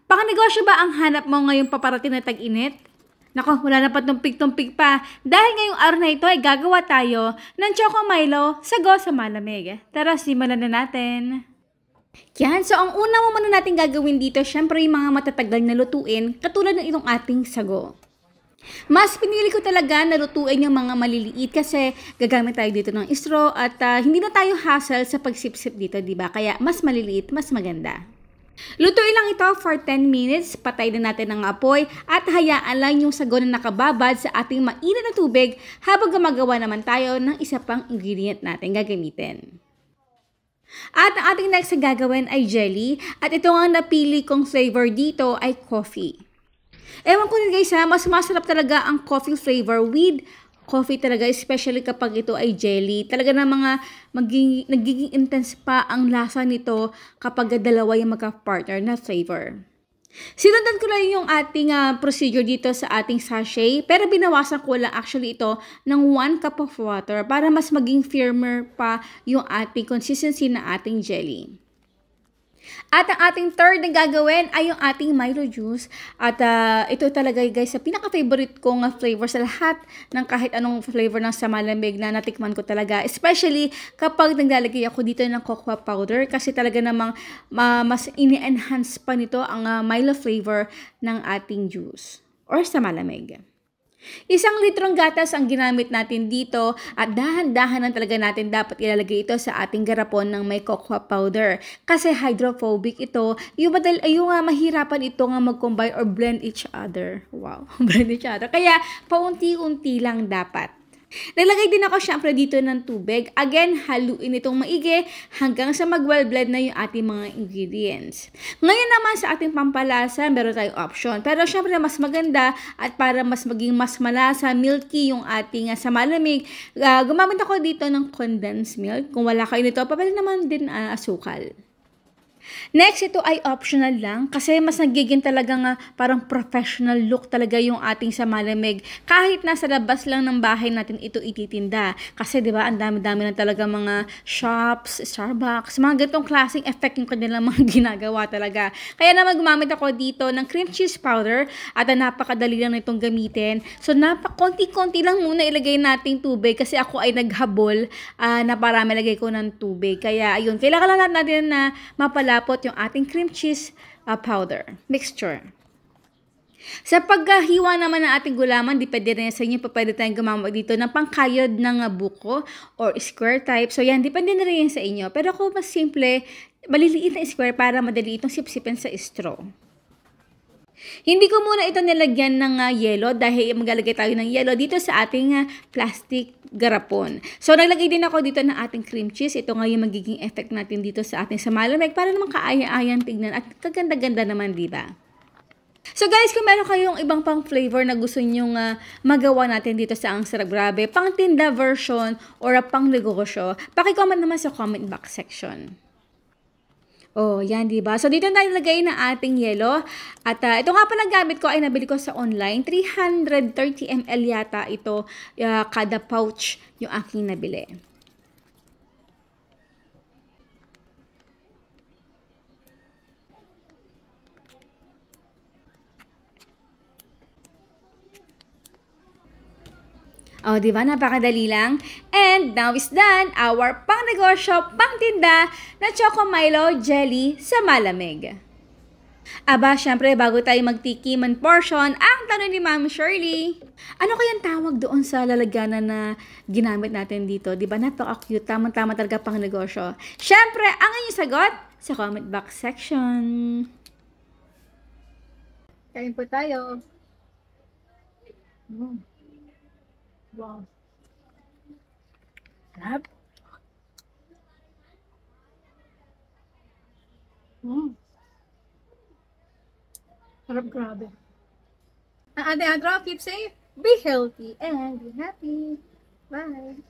Pangnegosyo ba ang hanap mo ngayong paparating na tag-init? Nako, wala na patumpik-tumpik pa. Dahil ngayong araw na ito ay gagawa tayo ng Choco Milo sago sa malamig. Tara, simulan na natin. Yan, so ang una mo muna natin gagawin dito, syempre yung mga matatagal na lutuin, katulad ng itong ating sago. Mas pinili ko talaga na lutuin yung mga maliliit kasi gagamit tayo dito ng straw at hindi na tayo hassle sa pagsipsip dito, diba? Kaya mas maliliit, mas maganda. Lutuin lang ito for 10 minutes, patay na natin ang apoy at hayaan lang yung sago na nakababad sa ating mainit na tubig habang gumagawa naman tayo ng isa pang ingredient natin gagamitin. At ang ating next na gagawin ay jelly at ito ang napili kong flavor dito ay coffee. Ewan ko rin guys mas masarap talaga ang coffee flavor with coffee talaga, especially kapag ito ay jelly. Talaga na nagiging intense pa ang lasa nito kapag dalawa yung magka-partner na flavor. Sinundan ko lang yung ating procedure dito sa ating sachet, pero binawasan ko lang actually ito ng 1 cup of water para mas maging firmer pa yung ating consistency na ating jelly. At ang ating third na gagawin ay yung ating Milo juice. At ito talaga guys, sa pinaka-favorite kong flavor sa lahat ng kahit anong flavor ng sa malamig na natikman ko talaga. Especially kapag naglalagay ako dito ng cocoa powder kasi talaga namang mas ini-enhance pa nito ang Milo flavor ng ating juice or sa malamig. 1 litrong gatas ang ginamit natin dito at dahan-dahan talaga natin dapat ilalagay ito sa ating garapon ng may cocoa powder. Kasi hydrophobic ito, yung mahirapan ito nga mag-combine or blend each other. Wow, blend each other. Kaya paunti-unti lang dapat. Nalagay din ako syempre dito ng tubig. Again, haluin itong maigi hanggang sa mag-well blend na yung ating mga ingredients. Ngayon naman sa ating pampalasa, meron tayong option. Pero syempre mas maganda at para mas maging mas malasa, milky yung ating sa malamig, gumamit ako dito ng condensed milk. Kung wala kayo nito, pwede naman din asukal. Next, ito ay optional lang kasi mas nagiging talagang parang professional look talaga yung ating sa malamig. Kahit nasa labas lang ng bahay natin ito ititinda. Kasi 'di ba, ang dami-dami na talaga mga shops, Starbucks, mga ganitong klaseng effect yung kanilang mga ginagawa talaga. Kaya naman gumamit ako dito ng cream cheese powder at napakadali lang nitong gamitin. So konti-konti lang muna ilagay nating tubig kasi ako ay naghabol na parami lagay ko ng tubig. Kaya ayun, kailangan lang natin na mapalapot yung ating cream cheese powder mixture. Sa paghiwa naman ng ating gulaman, depende rin sa inyo, pwede tayong gumamit dito ng pangkayod ng buko or square type. So yan, depende na rin sa inyo. Pero ako mas simple, maliliit na square para madali itong sipsipin sa straw. Hindi ko muna ito nilagyan ng yelo dahil maglalagay tayo ng yelo dito sa ating plastic garapon. So, naglagay din ako dito ng ating cream cheese. Ito nga yung magiging effect natin dito sa ating sa malamig para naman kaaya-ayan tignan at kaganda-ganda naman, diba? So guys, kung meron kayong ibang pang flavor na gusto nyong magawa natin dito sa Ang Sarap Grabe, pang tinda version or pang negosyo, paki-comment naman sa comment box section. Oh, yan, diba? So, dito tayo lagay na ating yelo. At ito nga pa gamit ko ay nabili ko sa online. 330 ml yata ito, kada pouch yung aking nabili. Oh, di ba? Napakadali lang. And now is done our pangnegosyo, pangtinda na Choco Milo Jelly sa malamig. Aba, syempre, bago tayo magtikiman portion, ang tanong ni Ma'am Shirley, ano kayang tawag doon sa lalagyanan na ginamit natin dito? Di ba? Napaka-cute. Tamang-tama talaga pangnegosyo. Syempre, ang inyong sagot sa comment box section. Kain po tayo. Wow. Sarap. Sarap, grabe. Ang ating keep safe, be healthy, and be happy. Bye.